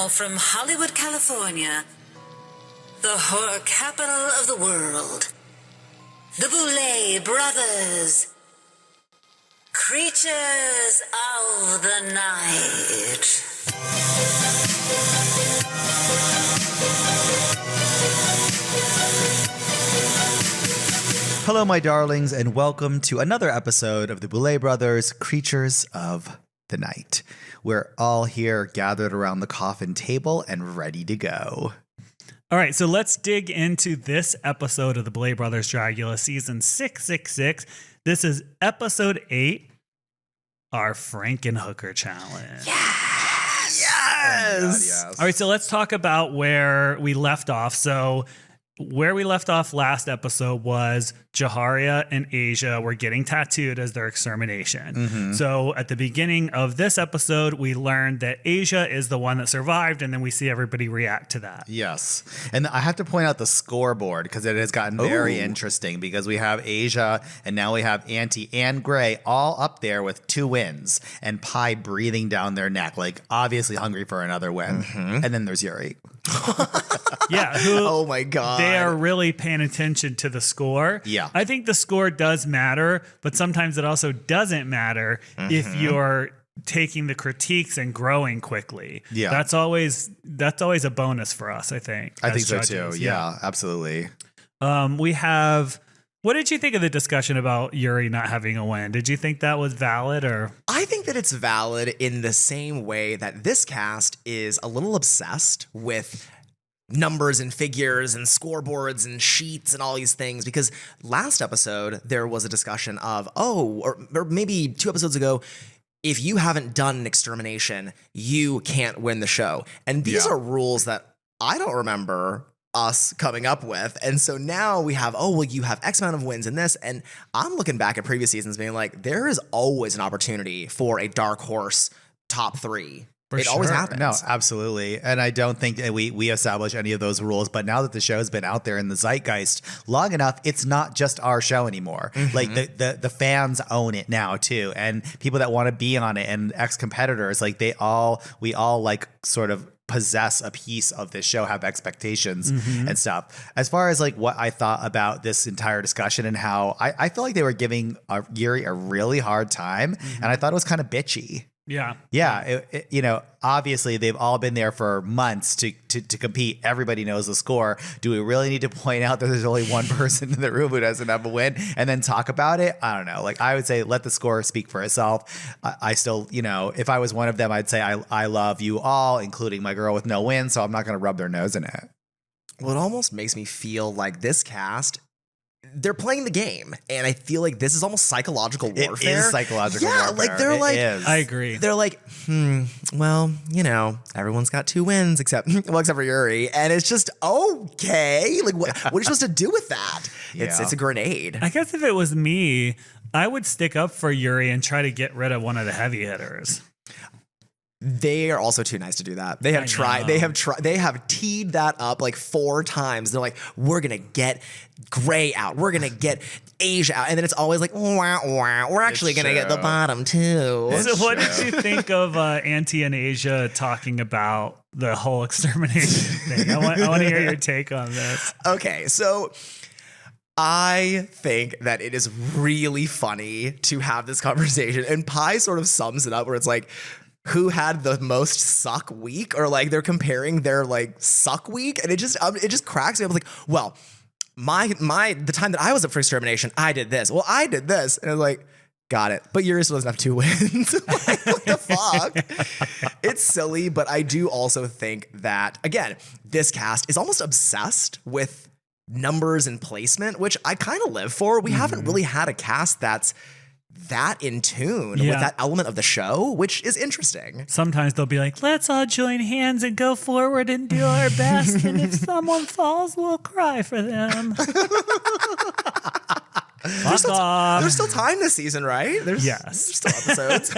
now from Hollywood, California, the horror capital of the world, the Boulet Brothers, creatures of the night. Hello, my darlings, and welcome to another episode of the Boulet Brothers Creatures of the Night. We're all here gathered around the coffin table and ready to go. All right, so let's dig into this episode of the Boulet Brothers Dragula, season 666. This is episode 8, our Frankenhooker challenge. Yes! All right, so let's talk about where we left off. So where we left off last episode was Jaharia and Asia were getting tattooed as their extermination. Mm-hmm. So at the beginning of this episode, we learned that Asia is the one that survived, and then we see everybody react to that. Yes. And I have to point out the scoreboard because it has gotten very interesting because we have Asia and now we have Auntie and Gray all up there with 2 wins and Pie breathing down their neck, like obviously hungry for another win. Mm-hmm. And then there's Yuri. Yeah. Oh my God. They are really paying attention to the score. Yeah. I think the score does matter, but sometimes it also doesn't matter if you're taking the critiques and growing quickly. Yeah. That's always a bonus for us, I think. I think as so judges. too. Yeah, absolutely. We have, what did you think of the discussion about Yuri not having a win? Did you think that was valid or? I think that it's valid in the same way that this cast is a little obsessed with numbers and figures and scoreboards and sheets and all these things, because last episode there was a discussion of, or maybe 2 episodes ago, if you haven't done an extermination, you can't win the show. And these are rules that I don't remember us coming up with. And so now we have, you have X amount of wins in this. And I'm looking back at previous seasons being like, there is always an opportunity for a dark horse top 3. It always happens. No, absolutely. And I don't think that we establish any of those rules. But now that the show's been out there in the zeitgeist long enough, it's not just our show anymore. Mm-hmm. Like the fans own it now too. And people that want to be on it and ex-competitors, like we all like sort of possess a piece of this show, have expectations and stuff. As far as like what I thought about this entire discussion and how I feel like they were giving Yuri a really hard time. And I thought it was kind of bitchy. Yeah. Yeah. Obviously they've all been there for months to compete. Everybody knows the score. Do we really need to point out that there's only one person in the room who doesn't have a win and then talk about it? I don't know. Like I would say, let the score speak for itself. I still, if I was one of them, I'd say I love you all, including my girl with no win. So I'm not going to rub their nose in it. Well, it almost makes me feel like this cast, they're playing the game, and I feel like this is almost psychological warfare. It is psychological warfare. Like they're I agree. They're like, well, everyone's got 2 wins except for Yuri, and it's just okay. Like, what are you supposed to do with that? It's a grenade. I guess if it was me, I would stick up for Yuri and try to get rid of one of the heavy hitters. They are also too nice to do that. They have tried. They have teed that up like 4 times. They're like, we're gonna get Gray out. We're gonna get Asia out, and then it's always like, we're actually gonna get the bottom too. So, what did you think of Auntie and Asia talking about the whole extermination thing? I want to hear your take on this. Okay, so I think that it is really funny to have this conversation, and Pie sort of sums it up where it's like, who had the most suck week, or like they're comparing their like suck week, and it just cracks me up. Like, well, the time that I was up for extermination, I did this. Well, I did this, and I was like, got it. But Yuri still doesn't have 2 wins. Like, what the fuck? It's silly, but I do also think that, again, this cast is almost obsessed with numbers and placement, which I kind of live for. We haven't really had a cast that's that in tune with that element of the show, which is interesting. Sometimes they'll be like, let's all join hands and go forward and do our best. And if someone falls, we'll cry for them. There's still time this season, right? There's still episodes.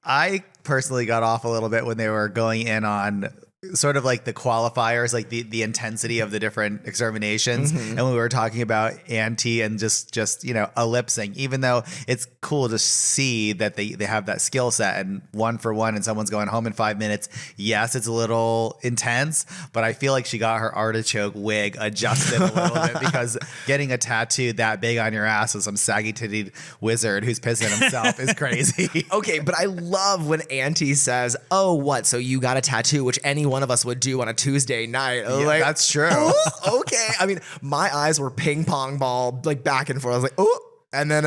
I personally got off a little bit when they were going in on sort of like the qualifiers, like the intensity of the different exterminations. And when we were talking about Auntie and just a lip sync, even though it's cool to see that they have that skill set and 1 for 1 and someone's going home in 5 minutes. Yes, it's a little intense, but I feel like she got her artichoke wig adjusted a little bit, because getting a tattoo that big on your ass with some saggy titted wizard who's pissing himself is crazy. Okay, but I love when Auntie says, "Oh, what? So you got a tattoo?" Which any one of us would do on a Tuesday night. Yeah, that's true. "Oh, okay." I mean, my eyes were ping pong ball like back and forth. I was like, "Oh," and then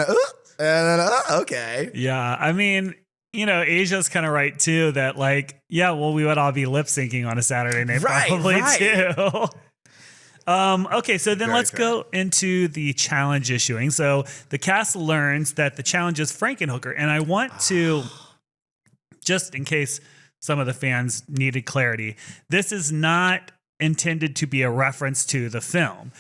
okay. Yeah, I mean, Asia's kind of right too. That like, yeah, well, we would all be lip syncing on a Saturday night, probably too. Okay, so then let's go into the challenge issuing. So the cast learns that the challenge is Frankenhooker, and I want to, just in case some of the fans needed clarity, this is not intended to be a reference to the film.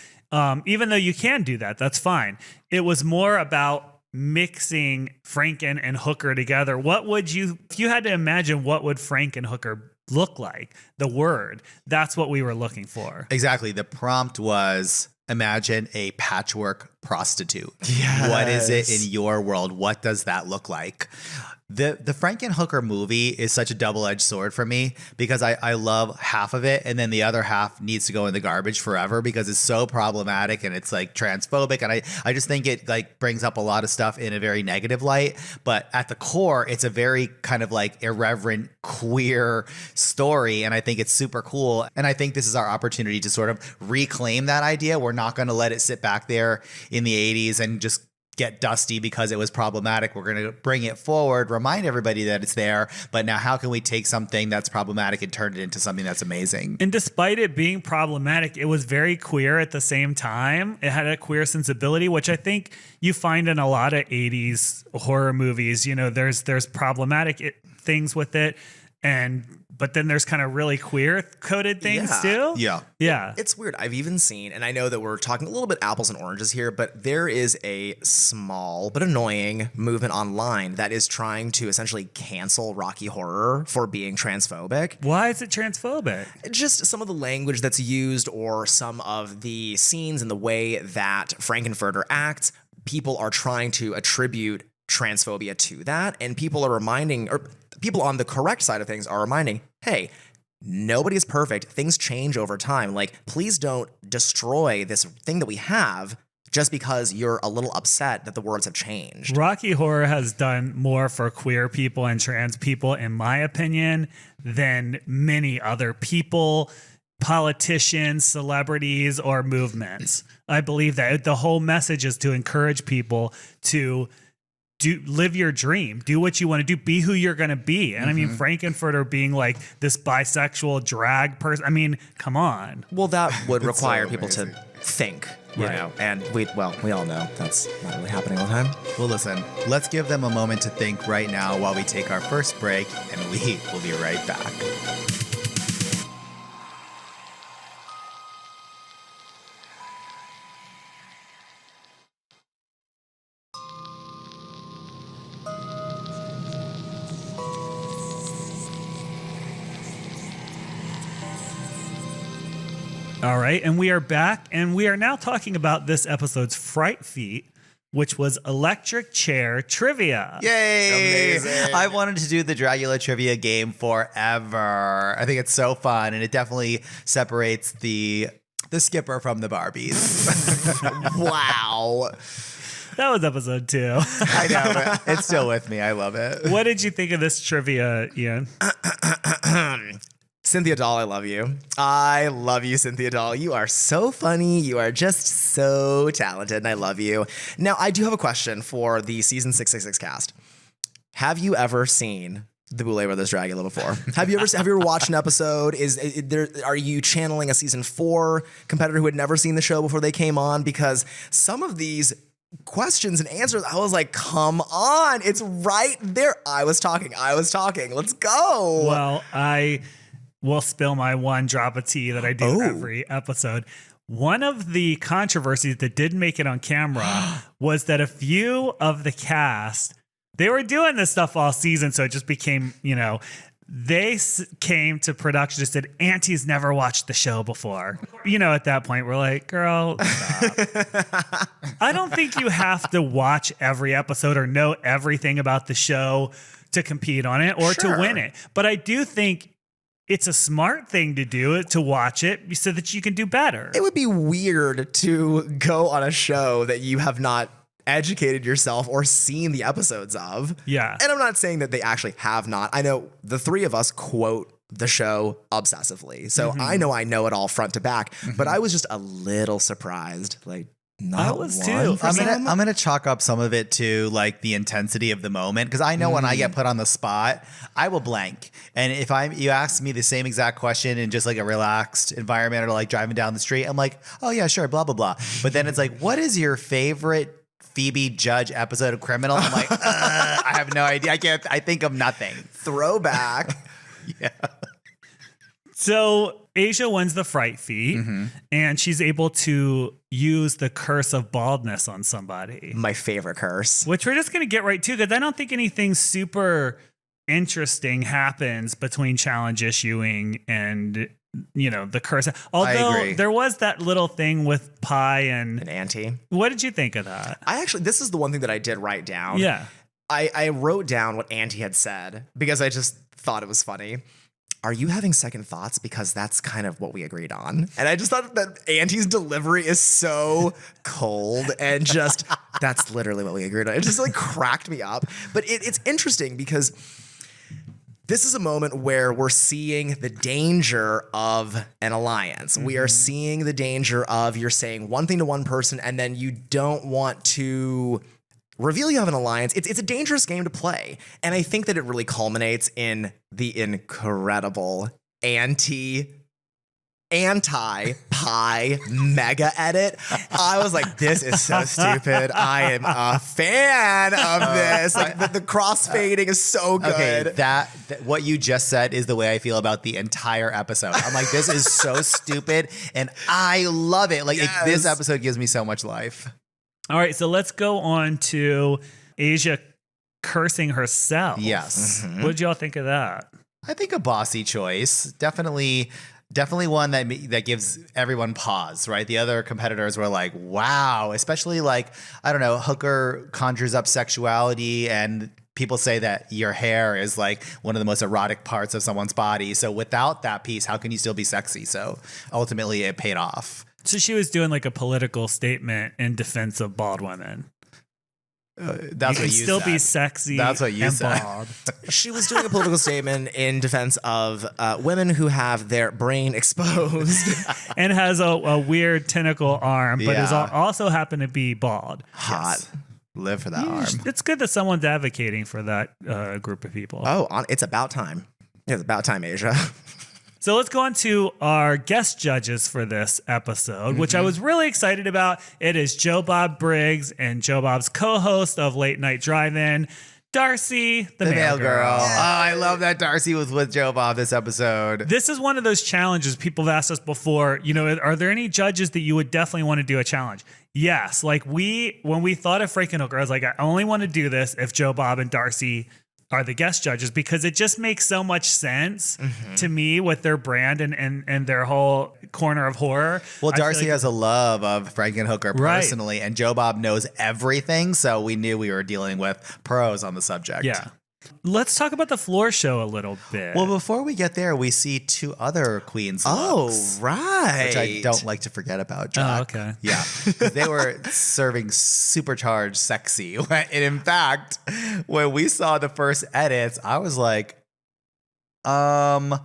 Even though you can do that, that's fine. It was more about mixing Franken and Hooker together. What would you, if you had to imagine, what would Frankenhooker look like? The word, that's what we were looking for. Exactly. The prompt was, imagine a patchwork prostitute. Yes. What is it in your world? What does that look like? The Frankenhooker movie is such a double-edged sword for me, because I love half of it, and then the other half needs to go in the garbage forever because it's so problematic and it's like transphobic, and I just think it like brings up a lot of stuff in a very negative light. But at the core, it's a very kind of like irreverent queer story, and I think it's super cool. And I think this is our opportunity to sort of reclaim that idea. We're not going to let it sit back there in the 80s and just get dusty because it was problematic. We're going to bring it forward, remind everybody that it's there, but now how can we take something that's problematic and turn it into something that's amazing? And despite it being problematic, it was very queer at the same time. It had a queer sensibility, which I think you find in a lot of 80s horror movies. There's problematic things with it, but then there's kind of really queer coded things too. Yeah. It's weird. I've even seen, and I know that we're talking a little bit apples and oranges here, but there is a small but annoying movement online that is trying to essentially cancel Rocky Horror for being transphobic. Why is it transphobic? Just some of the language that's used, or some of the scenes and the way that Frankenfurter acts. People are trying to attribute transphobia to that, and people are reminding, or people on the correct side of things are reminding, hey, nobody is perfect. Things change over time. Like, please don't destroy this thing that we have just because you're a little upset that the words have changed. Rocky Horror has done more for queer people and trans people, in my opinion, than many other people, politicians, celebrities, or movements. I believe that the whole message is to encourage people to live your dream, do what you want to do, be who you're going to be. And I mean, Frankenfurter being like this bisexual drag person, I mean, come on. Well, that would require people to think, you know, and we all know that's not really happening all the time. Well, listen, let's give them a moment to think right now while we take our first break, and we will be right back. All right, and we are back, and we are now talking about this episode's Fright feat, which was electric chair trivia. Yay! Amazing. I wanted to do the Dragula trivia game forever. I think it's so fun, and it definitely separates the skipper from the Barbies. Wow. That was episode 2. I know, but it's still with me. I love it. What did you think of this trivia, Ian? Cynthia Doll, I love you. I love you, Cynthia Doll. You are so funny. You are just so talented, and I love you. Now, I do have a question for the season 666 cast. Have you ever seen the Boulet Brothers Dragula before? Have you ever watched an episode? Are you channeling a season 4 competitor who had never seen the show before they came on? Because some of these questions and answers, I was like, come on, it's right there. I was talking. Let's go. Well, I will spill my one drop of tea that I do every episode. One of the controversies that didn't make it on camera was that a few of the cast, they were doing this stuff all season, so it just became, they came to production and said, Auntie's never watched the show before. You know, at that point, we're like, girl, stop. I don't think you have to watch every episode or know everything about the show to compete on it or to win it. But I do think it's a smart thing to do, to watch it so that you can do better. It would be weird to go on a show that you have not educated yourself or seen the episodes of. Yeah. And I'm not saying that they actually have not. I know the three of us quote the show obsessively. So I know it all front to back, but I was just a little surprised. Like, not I was one too. I'm gonna chalk up some of it to like the intensity of the moment, because I know when I get put on the spot, I will blank. And if you ask me the same exact question in just like a relaxed environment or like driving down the street, I'm like, oh yeah, sure, blah blah blah. But then it's like, what is your favorite Phoebe Judge episode of Criminal? I'm like, I have no idea. I think of nothing. Throwback. Yeah. So Asia wins the fright feat, and she's able to use the curse of baldness on somebody. My favorite curse. Which we're just going to get right to, because I don't think anything super interesting happens between challenge issuing and, you know, the curse. Although there was that little thing with Pie and Auntie. What did you think of that? This is the one thing that I did write down. Yeah. I wrote down what Auntie had said because I just thought it was funny. Are you having second thoughts? Because that's kind of what we agreed on. And I just thought that Auntie's delivery is so cold and just, that's literally what we agreed on. It just like cracked me up. But it's interesting because this is a moment where we're seeing the danger of an alliance. We are seeing the danger of you're saying one thing to one person and then you don't want to reveal you have an alliance. It's a dangerous game to play. And I think that it really culminates in the incredible anti-pie mega edit. I was like, this is so stupid. I am a fan of this. Like the crossfading is so good. Okay, that what you just said is the way I feel about the entire episode. I'm like, this is so stupid and I love it. Like this episode gives me so much life. All right, so let's go on to Asia cursing herself. Yes. What did y'all think of that? I think a bossy choice. Definitely one that gives everyone pause, right? The other competitors were like, wow, especially like, I don't know, Hooker conjures up sexuality and people say that your hair is like one of the most erotic parts of someone's body. So without that piece, how can you still be sexy? So ultimately it paid off. So she was doing like a political statement in defense of bald women. That's you what you still said. be sexy. That's what you and said. bald. She was doing a political statement in defense of women who have their brain exposed. And has a weird tentacle arm, but is Yeah. also happen to be bald. Hot. Yes. Live for that arm. It's good that someone's advocating for that group of people. It's about time. It's about time, Asia. So let's go on to our guest judges for this episode, which I was really excited about. It is Joe Bob Briggs and Joe Bob's co-host of Late Night Drive-In, Darcy, the mail girl. Oh, I love that Darcy was with Joe Bob this episode. This is one of those challenges people have asked us before, you know, are there any judges that you would definitely want to do a challenge? Yes. Like when we thought of Frankenhooker, I was like, I only want to do this if Joe Bob and Darcy are the guest judges, because it just makes so much sense to me with their brand and their whole corner of horror. Well, I feel Darcy like- has a love of Frankenhooker Right. personally, and Joe Bob knows everything, so we knew we were dealing with pros on the subject. Yeah. Let's talk about the floor show a little bit. Well, before we get there, we see two other queens Oh, looks, right. which I don't like to forget about, Jack. Oh, okay. Yeah. 'Cause they were serving supercharged sexy. And in fact, when we saw the first edits, I was like, I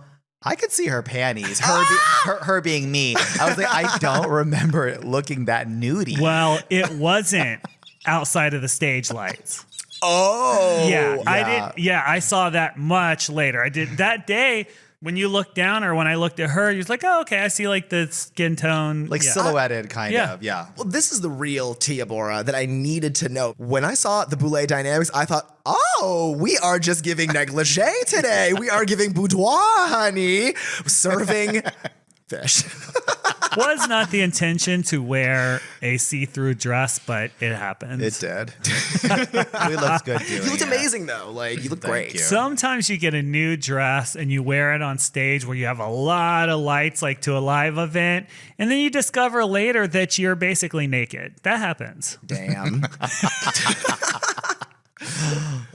could see her panties, her being me. I was like, I don't remember it looking that nudie. Well, it wasn't outside of the stage lights. Oh. I saw that much later. I did that day when you looked down, or when I looked at her, you're like, oh, okay, I see like the skin tone. Like silhouetted kind of, yeah. Well, this is the real Tia Bora that I needed to know. When I saw the Boulet dynamics, I thought, oh, we are just giving negligee today. We are giving boudoir, honey. Serving fish. Was not the intention to wear a see-through dress, but it happens. It did. We looked good doing it. You looked amazing though. Like you look great. you. Sometimes you get a new dress and you wear it on stage where you have a lot of lights, like to a live event, and then you discover later that you're basically naked. That happens. Damn.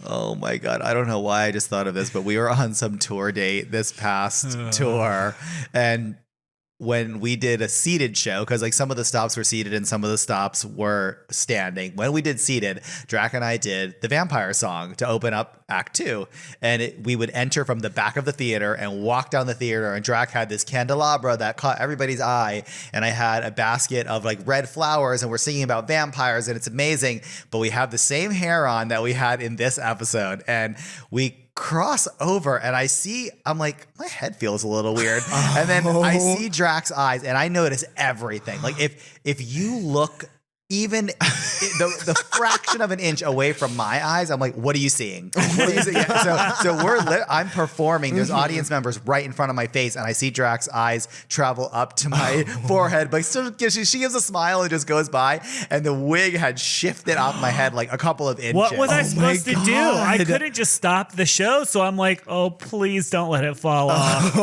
Oh my God. I don't know why I just thought of this, but we were on some tour date this past tour, and when we did a seated show, because like some of the stops were seated and some of the stops were standing. When we did seated, Drac and I did the vampire song to open up Act 2. And we would enter from the back of the theater and walk down the theater. And Drac had this candelabra that caught everybody's eye. And I had a basket of like red flowers, and we're singing about vampires, and it's amazing. But we have the same hair on that we had in this episode. And we cross over, and I'm like, my head feels a little weird. And then I see Drac's eyes, and I notice everything. Like if you look even the fraction of an inch away from my eyes, I'm like, what are you seeing? What are you seeing? Yeah, so I'm performing. There's audience members right in front of my face, and I see Drac's eyes travel up to my forehead, but still she gives a smile and just goes by, and the wig had shifted off my head like a couple of inches. What was I supposed to do? I couldn't just stop the show, so I'm like, oh, please don't let it fall off.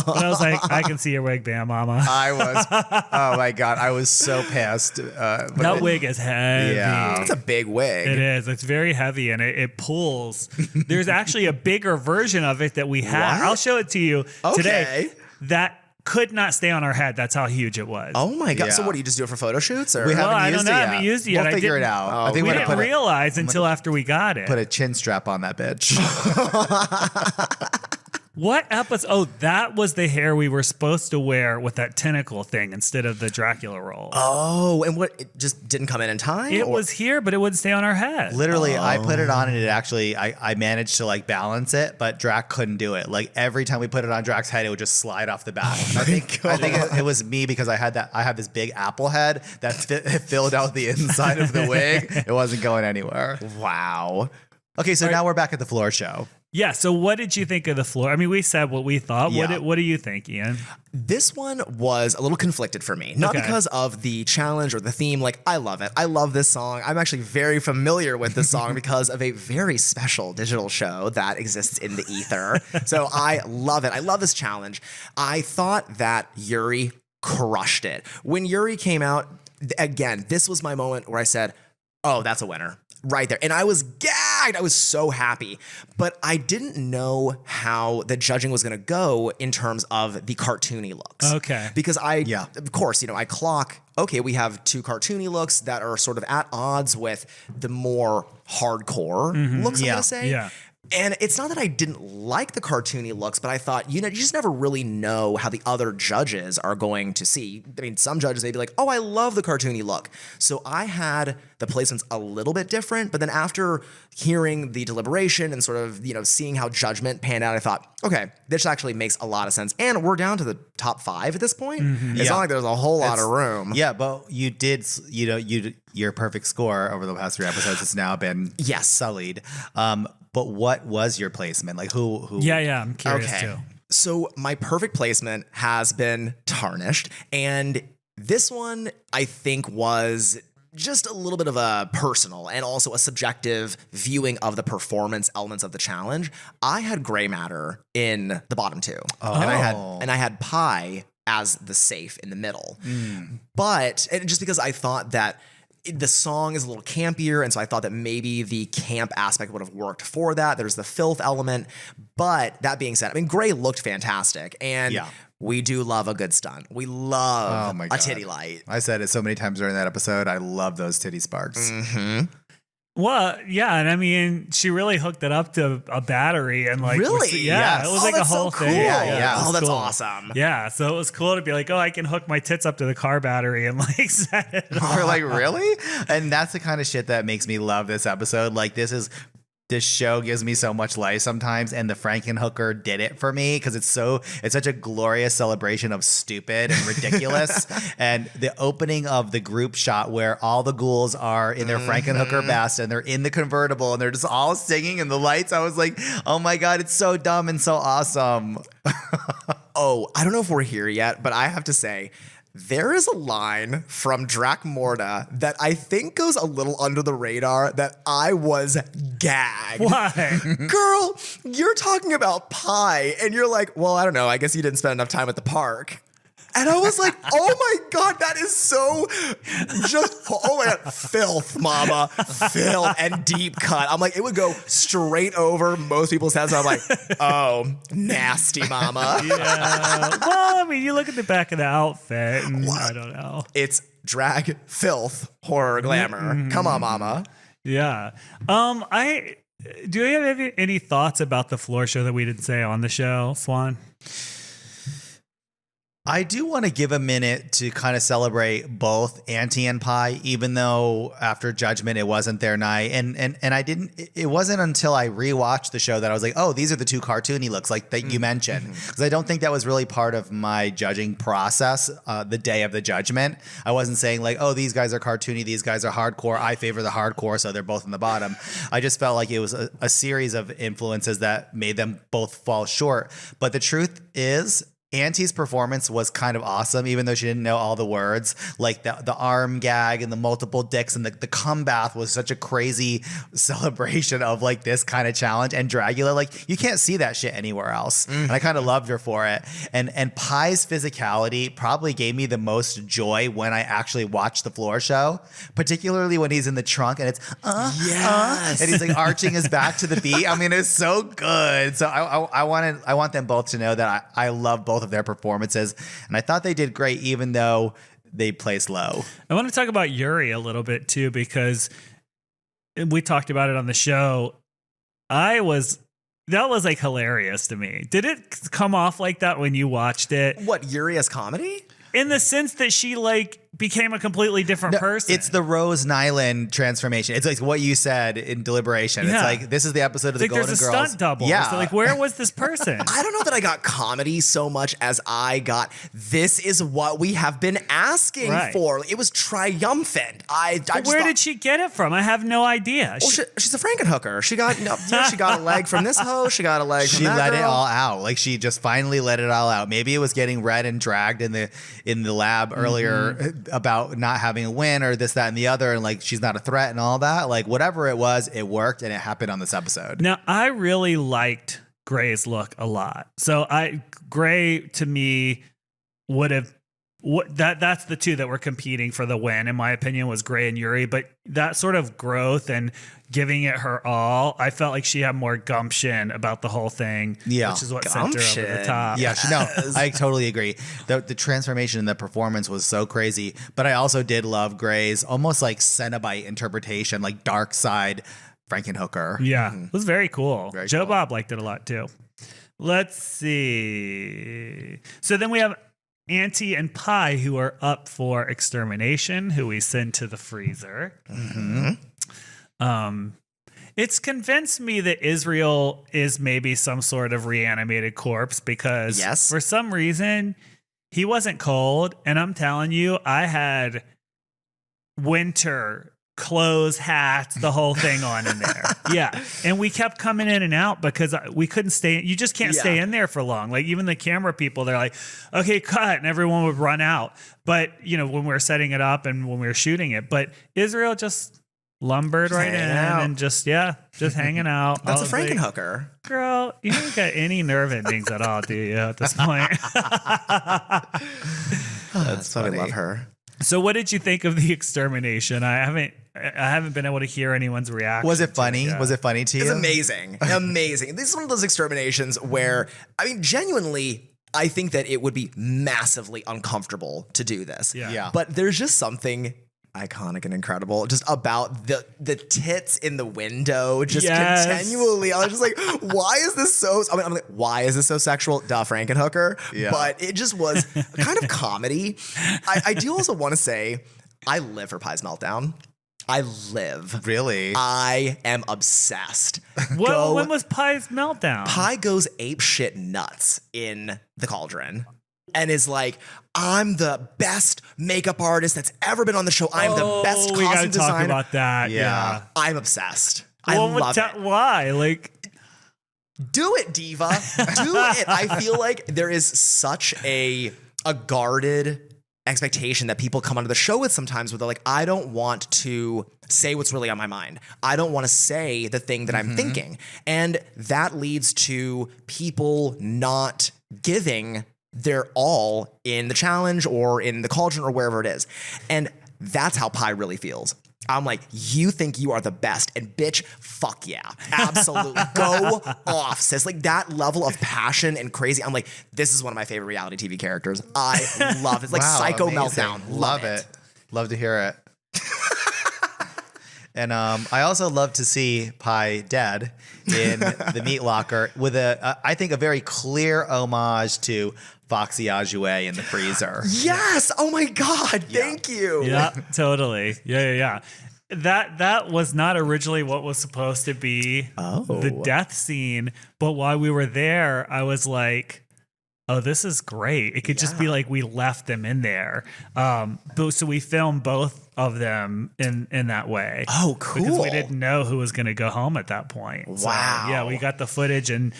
But I was like, I can see your wig, Bam Mama. I was, oh my God, I was so pissed. That wig is heavy. Yeah. It's a big wig. It is. It's very heavy, and it pulls. There's actually a bigger version of it that we have. What? I'll show it to you today. That could not stay on our head. That's how huge it was. Oh my God. Yeah. So what do you just do it for photo shoots? Or? We haven't I used don't know. it I yet. haven't used it yet. We'll figure it out. I think We we're didn't gonna realize until after we got it. put a chin strap on that bitch. What episode? Oh, that was the hair we were supposed to wear with that tentacle thing instead of the Dracula roll. Oh, and what? It just didn't come in time? It was here, but it wouldn't stay on our head. Literally, I put it on, and it actually, I managed to like balance it, but Drac couldn't do it. Like every time we put it on Drac's head, it would just slide off the back. I think it was me, because I have this big apple head that filled out the inside of the wig. It wasn't going anywhere. Wow. Okay, so now we're back at the floor show. Yeah. So what did you think of the floor? I mean, we said what we thought. Yeah. What do you think, Ian? This one was a little conflicted for me. Not Okay. because of the challenge or the theme. Like, I love it. I love this song. I'm actually very familiar with this song because of a very special digital show that exists in the ether. So I love it. I love this challenge. I thought that Yuri crushed it. When Yuri came out, again, this was my moment where I said, oh, that's a winner. Right there. And I was gagged. I was so happy. But I didn't know how the judging was going to go in terms of the cartoony looks. Okay. Because of course, I clock, okay, we have two cartoony looks that are sort of at odds with the more hardcore looks, I'm going to say. Yeah. And it's not that I didn't like the cartoony looks, but I thought, you just never really know how the other judges are going to see. I mean, some judges, they'd be like, oh, I love the cartoony look. So I had the placements a little bit different. But then after hearing the deliberation and sort of, seeing how judgment panned out, I thought, okay, this actually makes a lot of sense. And we're down to the top 5 at this point. It's not like there's a whole lot of room. Yeah, but you did, your perfect score over the past 3 episodes has now been sullied. But what was your placement? Like who? Yeah, I'm curious Okay. too. So my perfect placement has been tarnished. And this one, I think, was just a little bit of a personal and also a subjective viewing of the performance elements of the challenge. I had gray matter in the bottom 2. And I had pie as the safe in the middle. But just because I thought that the song is a little campier, and so I thought that maybe the camp aspect would have worked for that. There's the filth element, but that being said, I mean, Gray looked fantastic, and we do love a good stunt. We love a titty light. I said it so many times during that episode. I love those titty sparks. Well, yeah, and I mean, she really hooked it up to a battery, and like, Really? it was like a that's whole so thing. cool. Yeah. Oh, it was that's cool. awesome. Yeah, so it was cool to be like, oh, I can hook my tits up to the car battery and like set it off. We're like, really? And that's the kind of shit that makes me love this episode. Like, this show gives me so much life sometimes, and the Frankenhooker did it for me because it's such a glorious celebration of stupid and ridiculous. And the opening of the group shot where all the ghouls are in their Frankenhooker best and they're in the convertible and they're just all singing and the lights, I was like, oh my God, it's so dumb and so awesome. Oh, I don't know if we're here yet, but I have to say, There is a line from Dracmorda that I think goes a little under the radar that I was gagged. Why? Girl, you're talking about pie, and you're like, well, I don't know. I guess you didn't spend enough time at the park. And I was like, oh my God, that is so oh my God, filth, mama, filth, and deep cut. I'm like, it would go straight over most people's heads. I'm like, oh, nasty, mama. Yeah. Well, I mean, you look at the back of the outfit, and I don't know. It's drag, filth, horror, glamour. Come on, mama. Yeah. Do you have any thoughts about the floor show that we didn't say on the show, Swan? I do want to give a minute to kind of celebrate both Auntie and Pie, even though after Judgment it wasn't their night, and I didn't. It wasn't until I rewatched the show that I was like, oh, these are the two cartoony looks like that you mentioned, because I don't think that was really part of my judging process. The day of the Judgment, I wasn't saying like, oh, these guys are cartoony, these guys are hardcore. I favor the hardcore, so they're both in the bottom. I just felt like it was a series of influences that made them both fall short. But the truth is, Auntie's performance was kind of awesome, even though she didn't know all the words. Like the arm gag and the multiple dicks and the cum bath was such a crazy celebration of like this kind of challenge. And Dragula, like you can't see that shit anywhere else. And I kind of loved her for it. And Pie's physicality probably gave me the most joy when I actually watched the floor show, particularly when he's in the trunk and it's Yes. and he's like arching his back to the beat. I mean, it's so good. So I want them both to know that I love both of their performances, and I thought they did great, even though they placed low. I want to talk about Yuri a little bit too, because we talked about it on the show. That was like hilarious to me. Did it come off like that when you watched it? What, Yuri as comedy? In the sense that she like became a completely different person. It's the Rose Nyland transformation. It's like what you said in Deliberation. Yeah. It's like, this is the episode of the like Golden there's a Girls. stunt double. Yeah. So like, where was this person? I don't know that I got comedy so much as I got, this is what we have been asking Right. for. It was triumphant. I just Where thought, did she get it from? I have no idea. well, she's a Frankenhooker. She got she got a leg from this hoe. She got a leg from She that let it girl. all out. Like she just finally let it all out. Maybe it was getting read and dragged in the lab earlier about not having a win or this, that, and the other, and like she's not a threat and all that. Like whatever it was, it worked, and it happened on this episode. Now, I really liked Gray's look a lot. So Gray to me would have that's the two that were competing for the win, in my opinion, was Gray and Yuri. But that sort of growth and giving it her all, I felt like she had more gumption about the whole thing. Yeah. Which is what sent her over the Gumption. top. Yeah, no, I totally agree. The transformation in the performance was so crazy, but I also did love Gray's almost like Cenobite interpretation, like dark side Frankenhooker. Yeah, it was very cool. Very Joe cool. Bob liked it a lot too. Let's see. So then we have Auntie and Pie, who are up for Extermination, who we send to the freezer. It's convinced me that Israel is maybe some sort of reanimated corpse, because Yes. for some reason he wasn't cold. And I'm telling you, I had winter clothes, hats, the whole thing on in there. Yeah. And we kept coming in and out because we couldn't stay. You just can't stay in there for long. Like even the camera people, they're like, okay, cut. And everyone would run out. But you know, when we were setting it up and when we were shooting it, but Israel just lumbered right in hanging out. and just hanging out. That's I a was like, Frankenhooker. girl, you don't got any nerve endings at all, do you, at this point? That's why I love her. So what did you think of the Extermination? I haven't been able to hear anyone's reaction. Was it to funny? yet. Was it funny to you? It's amazing. Amazing. This is one of those exterminations where, I mean, genuinely, I think that it would be massively uncomfortable to do this. Yeah. But there's just something iconic and incredible just about the tits in the window just Yes. continually. I was just like, why is this so, I'm like, why is this so sexual? Duh, Frankenhooker. Yeah. But it just was kind of comedy. I do also want to say, I live for Pie's Meltdown. I live. Really? I am obsessed. When was Pie's meltdown? Pie goes apeshit nuts in the cauldron and is like, I'm the best makeup artist that's ever been on the show. I'm the best we gotta costume talk designer. about that. Yeah. I'm obsessed. Well, I love it. Why? Like, Do it, diva. Do it. I feel like there is such a guarded expectation that people come onto the show with sometimes, where they're like, I don't want to say what's really on my mind. I don't want to say the thing that I'm thinking. And that leads to people not giving their all in the challenge or in the cauldron or wherever it is. And that's how Pi really feels. I'm like, you think you are the best, and bitch, fuck yeah. Absolutely. Go off, sis. Like, that level of passion and crazy. I'm like, this is one of my favorite reality TV characters. I love it. It's like Psycho amazing. Meltdown. Love it. Love to hear it. And I also love to see Pi dead in the meat locker with I think a very clear homage to Foxy Ajoué in the freezer. Yes. Oh my God. Thank you. Yeah, totally. Yeah. That was not originally what was supposed to be the death scene, but while we were there, I was like, oh, this is great. It could just be like we left them in there. So we filmed both of them in that way. Oh, cool. Because we didn't know who was going to go home at that point. Wow. So, yeah, we got the footage and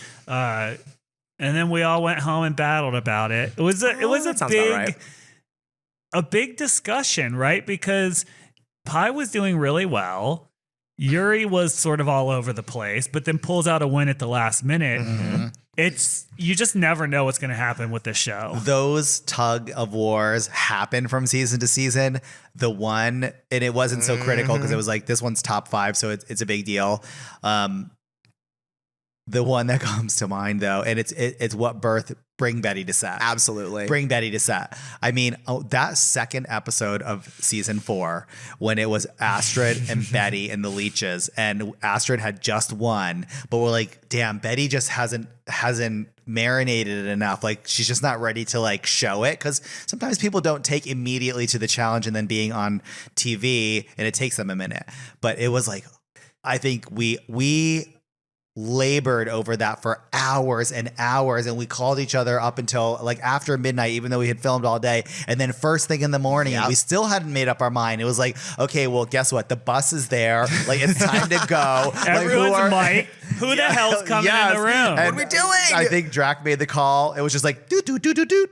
then we all went home and battled about it. It was a big discussion, right? Because Pi was doing really well. Yuri was sort of all over the place, but then pulls out a win at the last minute. Mm-hmm. You just never know what's going to happen with this show. Those tug of wars happen from season to season. The one, and it wasn't so critical because it was like, this one's top 5, so it's a big deal. The one that comes to mind, though, and it's what birthed Bring Betty to Set. Absolutely. Bring Betty to Set. I mean, that second episode of season 4, when it was Astrid and Betty and the leeches, and Astrid had just won, but we're like, damn, Betty just hasn't marinated it enough. Like, she's just not ready to like show it, because sometimes people don't take immediately to the challenge and then being on TV, and it takes them a minute. But it was like, I think we labored over that for hours and hours, and we called each other up until like after midnight, even though we had filmed all day, and then first thing in the morning, we still hadn't made up our mind. It was like, okay, well, guess what, the bus is there, like it's time to go. Everyone's Mike, who the hell's coming in the room? And what are we doing? I think Drac made the call. It was just like doot doot doot doot doot,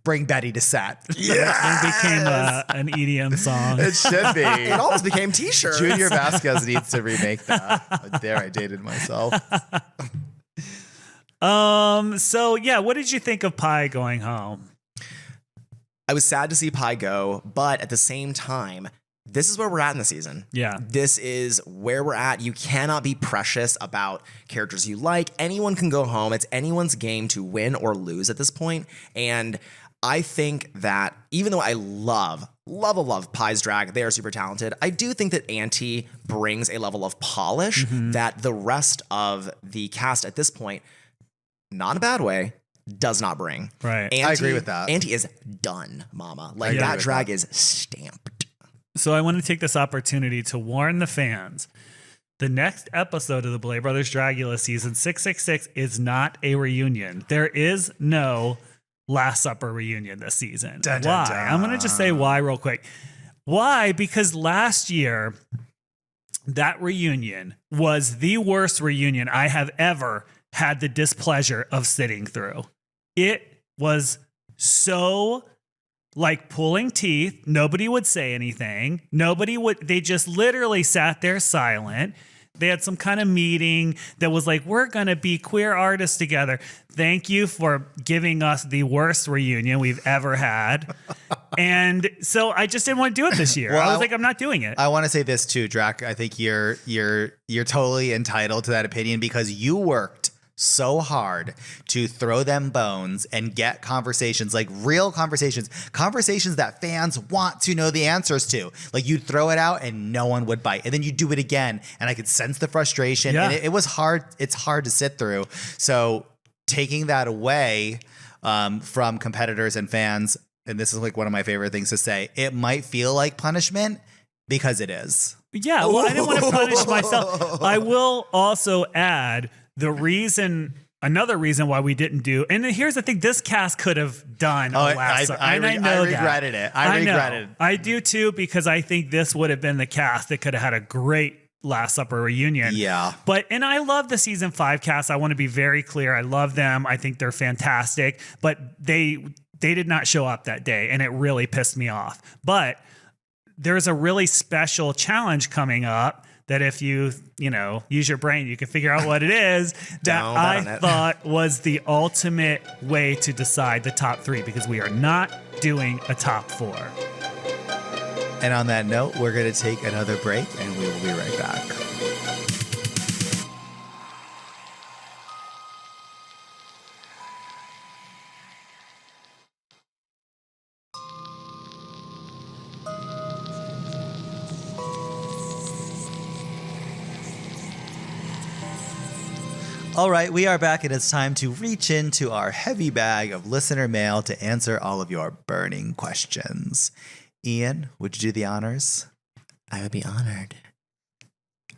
Bring Betty to Set. Yeah, it became an EDM song. It should be. It almost became t-shirts. Junior Vasquez needs to remake that. There, I dated myself. So yeah, what did you think of Pi going home? I was sad to see Pi go, but at the same time, this is where we're at in the season. Yeah. This is where we're at. You cannot be precious about characters you like. Anyone can go home. It's anyone's game to win or lose at this point. And I think that even though I love Pi's drag, they are super talented, I do think that Auntie brings a level of polish that the rest of the cast at this point, not in a bad way, does not bring. Right. Auntie, I agree with that. Auntie is done, mama. Like, that drag is stamped. So I want to take this opportunity to warn the fans. The next episode of the Boulet Brothers Dragula season 666 is not a reunion. There is no Last Supper reunion this season. Dun, dun, why? dun. I'm going to just say why real quick. Why? Because last year, that reunion was the worst reunion I have ever had the displeasure of sitting through. It was so like pulling teeth. Nobody would say anything. They just literally sat there silent. They had some kind of meeting that was like, we're going to be queer artists together. Thank you for giving us the worst reunion we've ever had. And so I just didn't want to do it this year. Well, I was like, I'm not doing it. I want to say this too, Drac. I think you're totally entitled to that opinion, because you worked so hard to throw them bones and get conversations, like real conversations that fans want to know the answers to. Like, you'd throw it out and no one would bite, and then you do it again, and I could sense the frustration. Yeah. And it was hard. It's hard to sit through. So taking that away from competitors and fans, and this is like one of my favorite things to say, it might feel like punishment, because it is. Yeah, well, I didn't want to punish myself. I will also add another reason why we didn't do, and here's the thing, this cast could have done I regretted it. I regretted it. I do too, because I think this would have been the cast that could have had a great Last Supper reunion. Yeah. And I love the season 5 cast. I want to be very clear. I love them. I think they're fantastic, but they they did not show up that day, and it really pissed me off. But there's a really special challenge coming up that if you use your brain, you can figure out what it is that I thought was the ultimate way to decide the top 3, because we are not doing a top 4. And on that note, we're going to take another break, and we will be right back. All right, we are back, and it's time to reach into our heavy bag of listener mail to answer all of your burning questions. Ian, would you do the honors? I would be honored.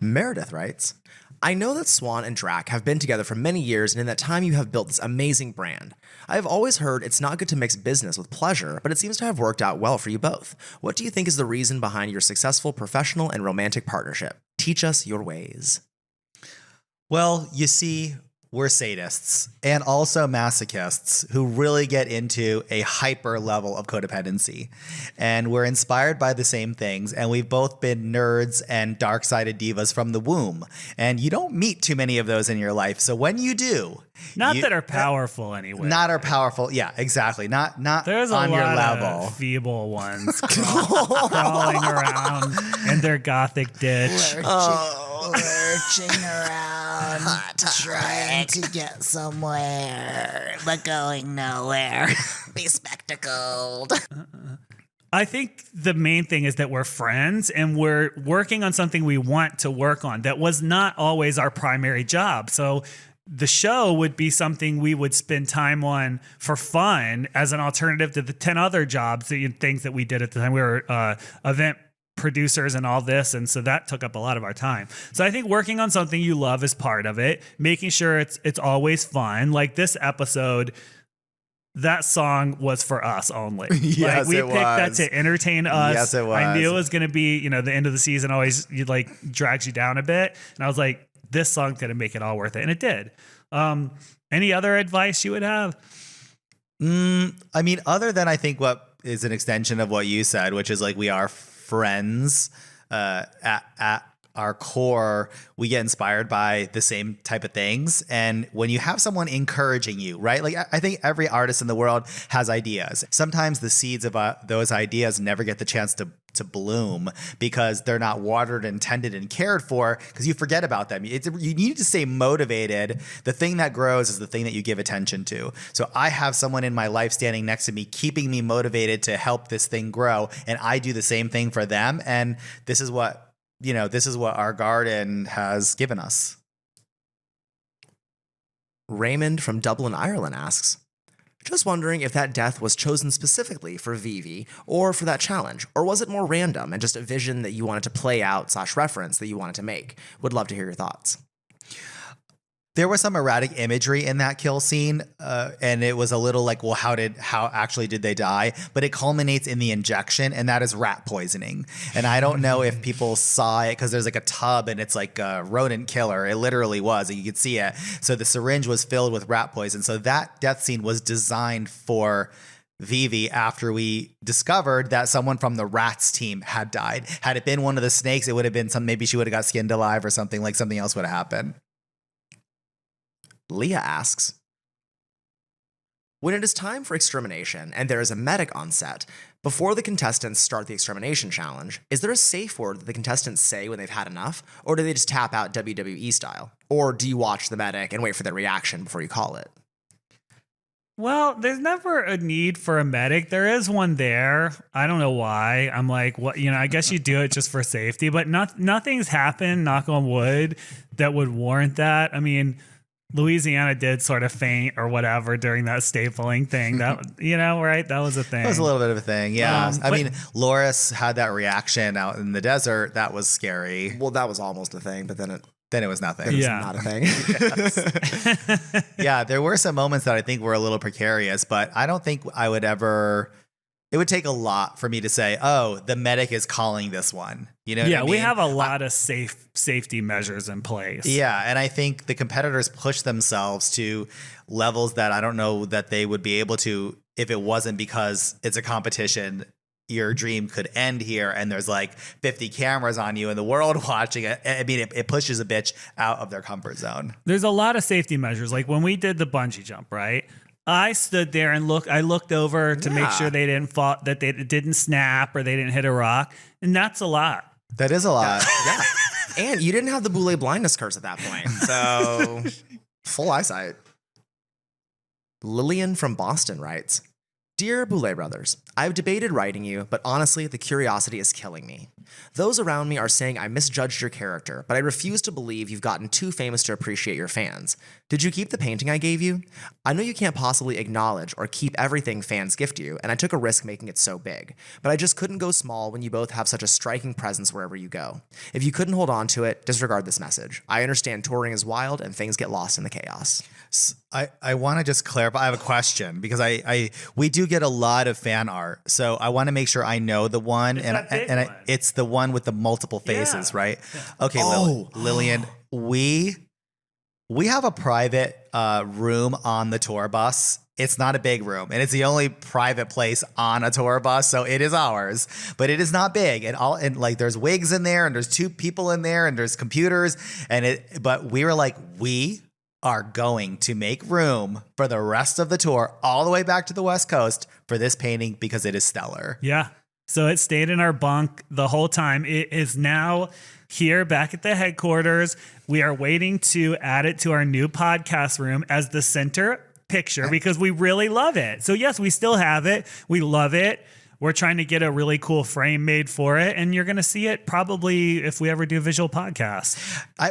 Meredith writes, I know that Swan and Drac have been together for many years, and in that time you have built this amazing brand. I have always heard it's not good to mix business with pleasure, but it seems to have worked out well for you both. What do you think is the reason behind your successful professional and romantic partnership? Teach us your ways. Well, you see, we're sadists and also masochists who really get into a hyper level of codependency. And we're inspired by the same things. And we've both been nerds and dark-sided divas from the womb. And you don't meet too many of those in your life. So when you do... that are powerful anyway. Not are powerful. Yeah, exactly. Not There's on a your lot level. Of feeble ones crawling around in their gothic ditch. Lurching around, trying to get somewhere, but going nowhere. Be spectacled. I think the main thing is that we're friends and we're working on something we want to work on. That was not always our primary job. So the show would be something we would spend time on for fun as an alternative to the 10 other jobs, things that we did at the time. We were event producers and all this, and so that took up a lot of our time. So I think working on something you love is part of it, making sure it's always fun. Like this episode, that song was for us only. Yes, we it picked that was. to entertain us. Yes, it was. I knew it was going to be, the end of the season always drags you down a bit, and I was like, this song's going to make it all worth it, and it did. Any other advice you would have? I mean, other than I think what is an extension of what you said, which is like we are friends at our core, we get inspired by the same type of things. And when you have someone encouraging you, right? Like I think every artist in the world has ideas. Sometimes the seeds of those ideas never get the chance to bloom because they're not watered and tended and cared for because you forget about them. You need to stay motivated. The thing that grows is the thing that you give attention to. So I have someone in my life standing next to me, keeping me motivated to help this thing grow. And I do the same thing for them. And this is what our garden has given us. Raymond from Dublin, Ireland asks, just wondering if that death was chosen specifically for Vivi or for that challenge, or was it more random and just a vision that you wanted to play out / reference that you wanted to make? Would love to hear your thoughts. There was some erratic imagery in that kill scene, and it was a little like, well, how actually did they die? But it culminates in the injection, and that is rat poisoning. And I don't know if people saw it because there's like a tub, and it's like a rodent killer. It literally was, and you could see it. So the syringe was filled with rat poison. So that death scene was designed for Vivi after we discovered that someone from the rats team had died. Had it been one of the snakes, it would have been maybe she would have got skinned alive or something, like something else would have happened. Leah asks, when it is time for extermination and there is a medic on set, before the contestants start the extermination challenge, is there a safe word that the contestants say when they've had enough, or do they just tap out WWE style? Or do you watch the medic and wait for their reaction before you call it? Well, there's never a need for a medic. There is one there. I don't know why. I'm like, what? I guess you do it just for safety, but nothing's happened, knock on wood, that would warrant that. I mean, Louisiana did sort of faint or whatever during that stapling thing. That right? That was a thing. That was a little bit of a thing, yeah. I mean, Loris had that reaction out in the desert. That was scary. Well, that was almost a thing, but then it was nothing. It was not a thing. Yeah, there were some moments that I think were a little precarious, but I don't think I would ever. It would take a lot for me to say, "Oh, the medic is calling this one." You know? Yeah, what I mean? We have a lot of safety measures in place. Yeah, and I think the competitors push themselves to levels that I don't know that they would be able to if it wasn't because it's a competition, your dream could end here and there's like 50 cameras on you and the world watching it. I mean, it pushes a bitch out of their comfort zone. There's a lot of safety measures. Like when we did the bungee jump, right? I stood there and looked over to make sure they didn't fall, that they didn't snap or they didn't hit a rock. And that's a lot. That is a lot. Yeah. And you didn't have the Boulet blindness curse at that point. So full eyesight. Lillian from Boston writes, Dear Boulet Brothers, I've debated writing you, but honestly, the curiosity is killing me. Those around me are saying I misjudged your character, but I refuse to believe you've gotten too famous to appreciate your fans. Did you keep the painting I gave you? I know you can't possibly acknowledge or keep everything fans gift you, and I took a risk making it so big, but I just couldn't go small when you both have such a striking presence wherever you go. If you couldn't hold on to it, disregard this message. I understand touring is wild and things get lost in the chaos. I want to just clarify. I have a question because we do get a lot of fan art, so I want to make sure I know the one, it's the one with the multiple faces, right? Yeah. Okay, Lillian, we have a private room on the tour bus. It's not a big room, and it's the only private place on a tour bus, so it is ours. But it is not big, and like there's wigs in there, and there's 2 people in there, and there's computers, But we were like, we are going to make room for the rest of the tour all the way back to the West Coast for this painting because it is stellar. Yeah. So it stayed in our bunk the whole time. It is now here back at the headquarters. We are waiting to add it to our new podcast room as the center picture because we really love it. So yes, we still have it. We love it. We're trying to get a really cool frame made for it, and you're going to see it probably if we ever do a visual podcast.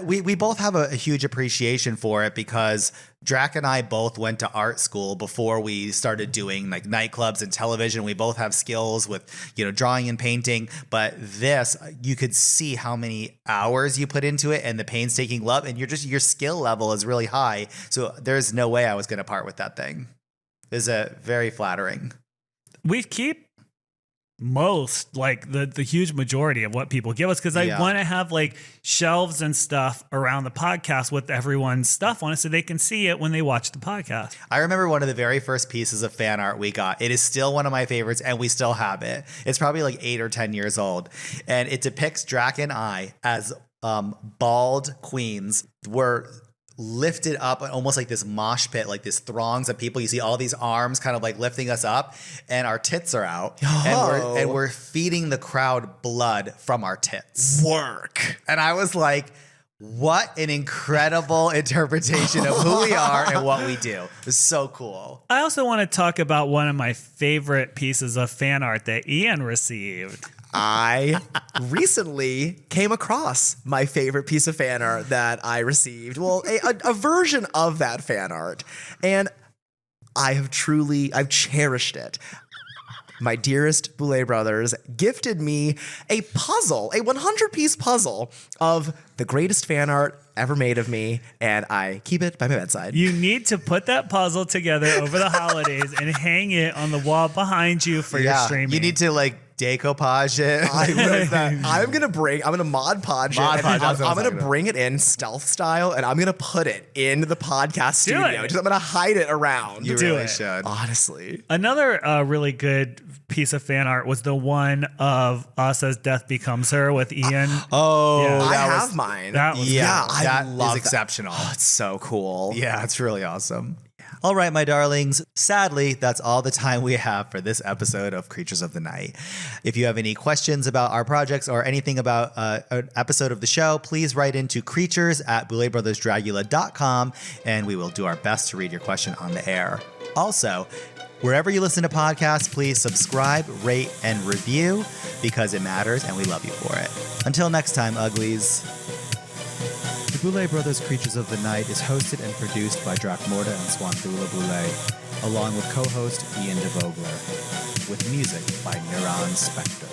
We both have a huge appreciation for it because Drac and I both went to art school before we started doing like nightclubs and television. We both have skills with, drawing and painting, but this, you could see how many hours you put into it and the painstaking love, and your skill level is really high. So there's no way I was going to part with that thing. It's very flattering. We keep most, like the huge majority of what people give us because I want to have like shelves and stuff around the podcast with everyone's stuff on it so they can see it when they watch the podcast. I remember one of the very first pieces of fan art we got. It is still one of my favorites and we still have it. It's probably like 8 or 10 years old, and it depicts Drac and I as bald queens. We're lifted up almost like this mosh pit, like this throngs of people. You see all these arms kind of like lifting us up, and our tits are out, and we're feeding the crowd blood from our tits. Work. And I was like, what an incredible interpretation of who we are and what we do. It's so cool. I also want to talk about one of my favorite pieces of fan art that Ian received. I recently came across my favorite piece of fan art that I received. Well, a version of that fan art. And I've cherished it. My dearest Boulet brothers gifted me a puzzle, a 100-piece puzzle of the greatest fan art ever made of me, and I keep it by my bedside. You need to put that puzzle together over the holidays and hang it on the wall behind you for your streaming. You need to like decoupage it. I'm gonna mod podge it. I'm gonna bring it in stealth style, and I'm gonna put it in the podcast studio. I'm gonna hide it around. You really should. Honestly. Another really good piece of fan art was the one of us as Death Becomes Her with Ian. I have mine. That was that is exceptional. Oh, it's so cool. Yeah, it's really awesome. All right, my darlings. Sadly, that's all the time we have for this episode of Creatures of the Night. If you have any questions about our projects or anything about an episode of the show, please write into creatures@bouletbrothersdragula.com, and we will do our best to read your question on the air. Also, wherever you listen to podcasts, please subscribe, rate, and review because it matters and we love you for it. Until next time, Uglies. The Boulet Brothers Creatures of the Night is hosted and produced by Drac Morta and Swanthula Boulet, along with co-host Ian DeVogler, with music by Neuron Spector.